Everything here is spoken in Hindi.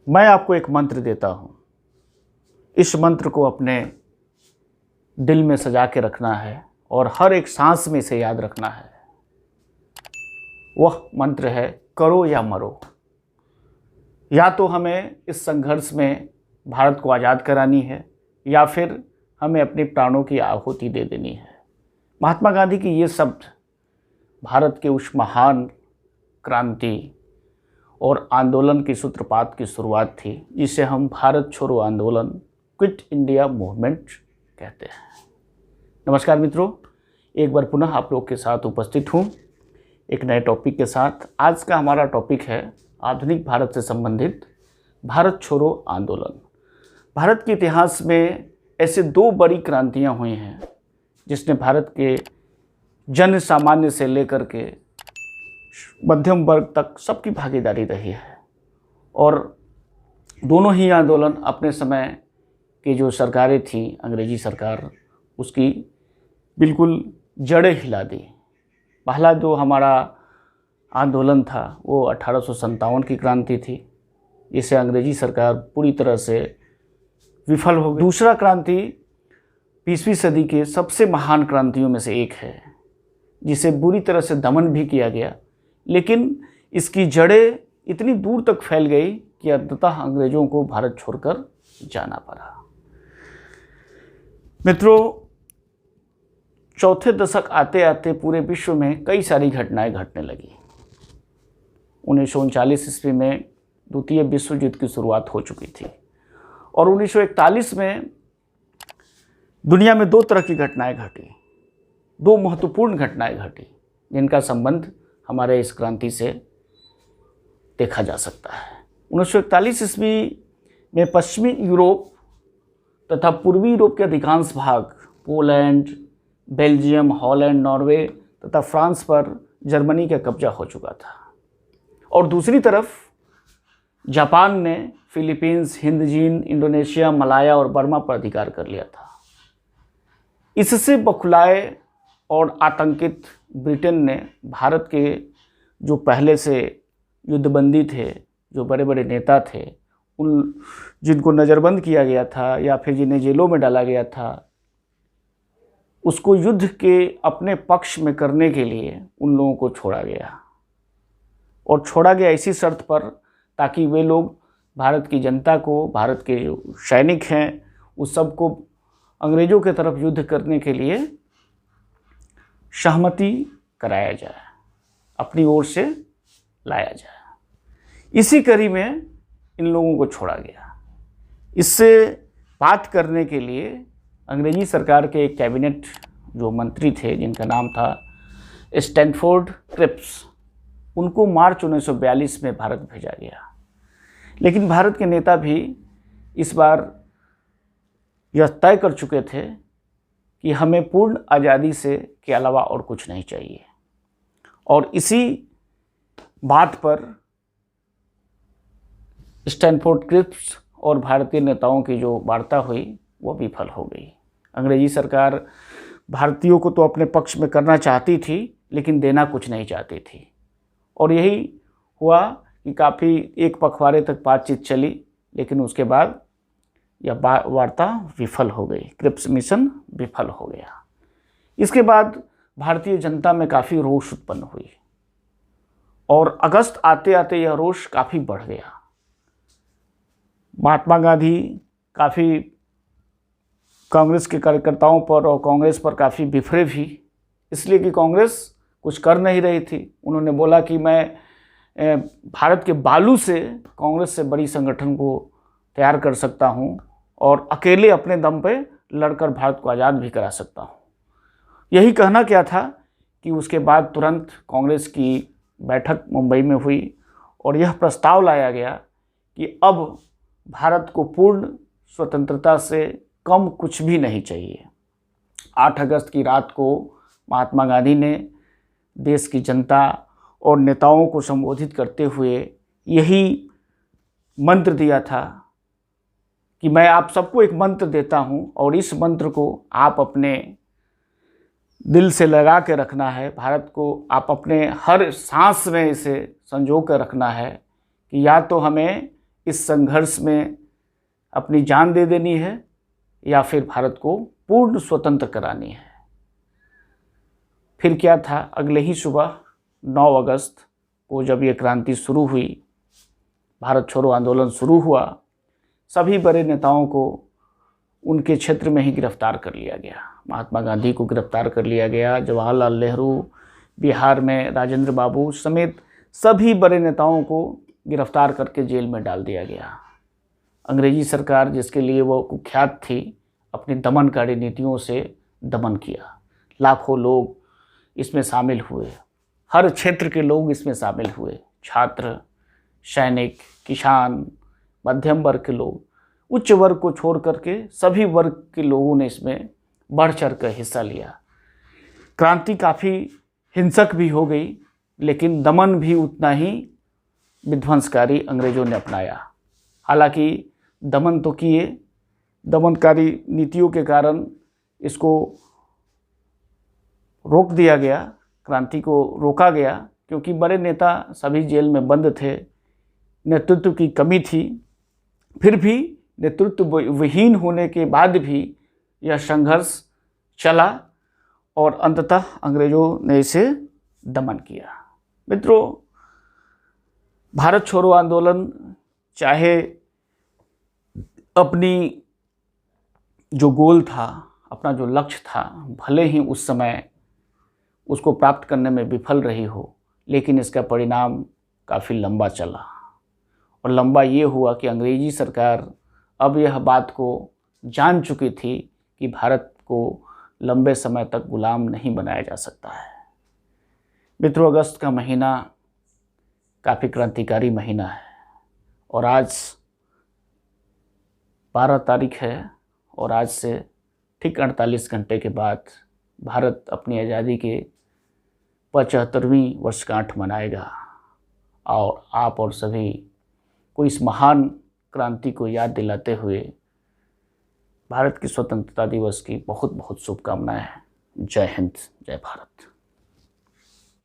मैं आपको एक मंत्र देता हूँ। इस मंत्र को अपने दिल में सजा के रखना है और हर एक सांस में इसे याद रखना है। वह मंत्र है करो या मरो। या तो हमें इस संघर्ष में भारत को आज़ाद करानी है या फिर हमें अपने प्राणों की आहुति दे देनी है। महात्मा गांधी की ये शब्द भारत के उस महान क्रांति और आंदोलन की सूत्रपात की शुरुआत थी, जिसे हम भारत छोड़ो आंदोलन, क्विट इंडिया मूवमेंट कहते हैं। नमस्कार मित्रों, एक बार पुनः आप लोग के साथ उपस्थित हूँ एक नए टॉपिक के साथ। आज का हमारा टॉपिक है आधुनिक भारत से संबंधित भारत छोड़ो आंदोलन। भारत के इतिहास में ऐसे दो बड़ी क्रांतियाँ हुई हैं जिसने भारत के जन सामान्य से लेकर के मध्यम वर्ग तक सबकी भागीदारी रही है। और दोनों ही आंदोलन अपने समय की जो सरकारें थी, अंग्रेजी सरकार, उसकी बिल्कुल जड़ें हिला दी। पहला जो हमारा आंदोलन था वो 1857 की क्रांति थी, जिसे अंग्रेजी सरकार पूरी तरह से विफल हो गई। दूसरा क्रांति 20वीं सदी के सबसे महान क्रांतियों में से एक है, जिसे बुरी तरह से दमन भी किया गया, लेकिन इसकी जड़ें इतनी दूर तक फैल गई कि अंततः अंग्रेजों को भारत छोड़कर जाना पड़ा। मित्रों, चौथे दशक आते आते पूरे विश्व में कई सारी घटनाएं घटने लगी। 1939 ईस्वी में द्वितीय विश्व युद्ध की शुरुआत हो चुकी थी और 1941 में दुनिया में दो तरह की घटनाएं घटी, दो महत्वपूर्ण घटनाएं घटी, जिनका संबंध हमारे इस क्रांति से देखा जा सकता है। 1941 ईस्वी में पश्चिमी यूरोप तथा पूर्वी यूरोप के अधिकांश भाग, पोलैंड, बेल्जियम, हॉलैंड, नॉर्वे तथा फ्रांस पर जर्मनी का कब्जा हो चुका था। और दूसरी तरफ जापान ने फिलीपींस, हिंदजीन, इंडोनेशिया, मलाया और बर्मा पर अधिकार कर लिया था। इससे बौखलाए और आतंकित ब्रिटेन ने भारत के जो पहले से युद्धबंदी थे, जो बड़े बड़े नेता थे, उन जिनको नज़रबंद किया गया था या फिर जिन्हें जेलों में डाला गया था, उसको युद्ध के अपने पक्ष में करने के लिए उन लोगों को छोड़ा गया। और छोड़ा गया इसी शर्त पर ताकि वे लोग भारत की जनता को, भारत के जो सैनिक हैं, उस सबको अंग्रेज़ों के तरफ युद्ध करने के लिए सहमति कराया जाए, अपनी ओर से लाया जाए। इसी कड़ी में इन लोगों को छोड़ा गया। इससे बात करने के लिए अंग्रेजी सरकार के एक कैबिनेट जो मंत्री थे, जिनका नाम था स्टैनफोर्ड क्रिप्स, उनको मार्च 1942 में भारत भेजा गया। लेकिन भारत के नेता भी इस बार यह तय कर चुके थे कि हमें पूर्ण आज़ादी से के अलावा और कुछ नहीं चाहिए। और इसी बात पर स्टैनफोर्ड क्रिप्स और भारतीय नेताओं की जो वार्ता हुई वो विफल हो गई। अंग्रेजी सरकार भारतीयों को तो अपने पक्ष में करना चाहती थी, लेकिन देना कुछ नहीं चाहती थी। और यही हुआ कि काफ़ी एक पखवाड़े तक बातचीत चली, लेकिन उसके बाद यह वार्ता विफल हो गई, क्रिप्स मिशन विफल हो गया। इसके बाद भारतीय जनता में काफ़ी रोष उत्पन्न हुई और अगस्त आते आते यह रोष काफ़ी बढ़ गया। महात्मा गांधी काफ़ी कांग्रेस के कार्यकर्ताओं पर और कांग्रेस पर काफ़ी बिफरे भी, इसलिए कि कांग्रेस कुछ कर नहीं रही थी। उन्होंने बोला कि मैं भारत के बालू से कांग्रेस से बड़ी संगठन को तैयार कर सकता हूं और अकेले अपने दम पे लड़कर भारत को आज़ाद भी करा सकता हूं। यही कहना क्या था कि उसके बाद तुरंत कांग्रेस की बैठक मुंबई में हुई और यह प्रस्ताव लाया गया कि अब भारत को पूर्ण स्वतंत्रता से कम कुछ भी नहीं चाहिए। 8 अगस्त की रात को महात्मा गांधी ने देश की जनता और नेताओं को संबोधित करते हुए यही मंत्र दिया था कि मैं आप सबको एक मंत्र देता हूं और इस मंत्र को आप अपने दिल से लगा के रखना है। भारत को आप अपने हर सांस में इसे संजो कर रखना है कि या तो हमें इस संघर्ष में अपनी जान दे देनी है या फिर भारत को पूर्ण स्वतंत्र करानी है। फिर क्या था, अगले ही सुबह 9 अगस्त को जब ये क्रांति शुरू हुई, भारत छोड़ो आंदोलन शुरू हुआ, सभी बड़े नेताओं को उनके क्षेत्र में ही गिरफ्तार कर लिया गया। महात्मा गांधी को गिरफ्तार कर लिया गया, जवाहरलाल नेहरू, बिहार में राजेंद्र बाबू समेत सभी बड़े नेताओं को गिरफ्तार करके जेल में डाल दिया गया। अंग्रेजी सरकार, जिसके लिए वो कुख्यात थी, अपनी दमनकारी नीतियों से दमन किया। लाखों लोग इसमें शामिल हुए, हर क्षेत्र के लोग इसमें शामिल हुए, छात्र, सैनिक, किसान, मध्यम वर्ग के लोग, उच्च वर्ग को छोड़ करके सभी वर्ग के लोगों ने इसमें बढ़ चढ़ कर हिस्सा लिया। क्रांति काफ़ी हिंसक भी हो गई, लेकिन दमन भी उतना ही विध्वंसकारी अंग्रेज़ों ने अपनाया। हालांकि दमन तो किए, दमनकारी नीतियों के कारण इसको रोक दिया गया, क्रांति को रोका गया, क्योंकि बड़े नेता सभी जेल में बंद थे, नेतृत्व की कमी थी। फिर भी नेतृत्व विहीन होने के बाद भी यह संघर्ष चला और अंततः अंग्रेज़ों ने इसे दमन किया। मित्रों, भारत छोड़ो आंदोलन चाहे अपनी जो गोल था, अपना जो लक्ष्य था, भले ही उस समय उसको प्राप्त करने में विफल रही हो, लेकिन इसका परिणाम काफ़ी लंबा चला। और लंबा ये हुआ कि अंग्रेजी सरकार अब यह बात को जान चुकी थी कि भारत को लंबे समय तक गुलाम नहीं बनाया जा सकता है। मित्रों, अगस्त का महीना काफ़ी क्रांतिकारी महीना है और आज 12 तारीख है और आज से ठीक 48 घंटे के बाद भारत अपनी आज़ादी के 75वीं वर्षगांठ मनाएगा। और आप और सभी को इस महान क्रांति को याद दिलाते हुए भारत की स्वतंत्रता दिवस की बहुत बहुत शुभकामनाएं। जय हिंद, जय भारत।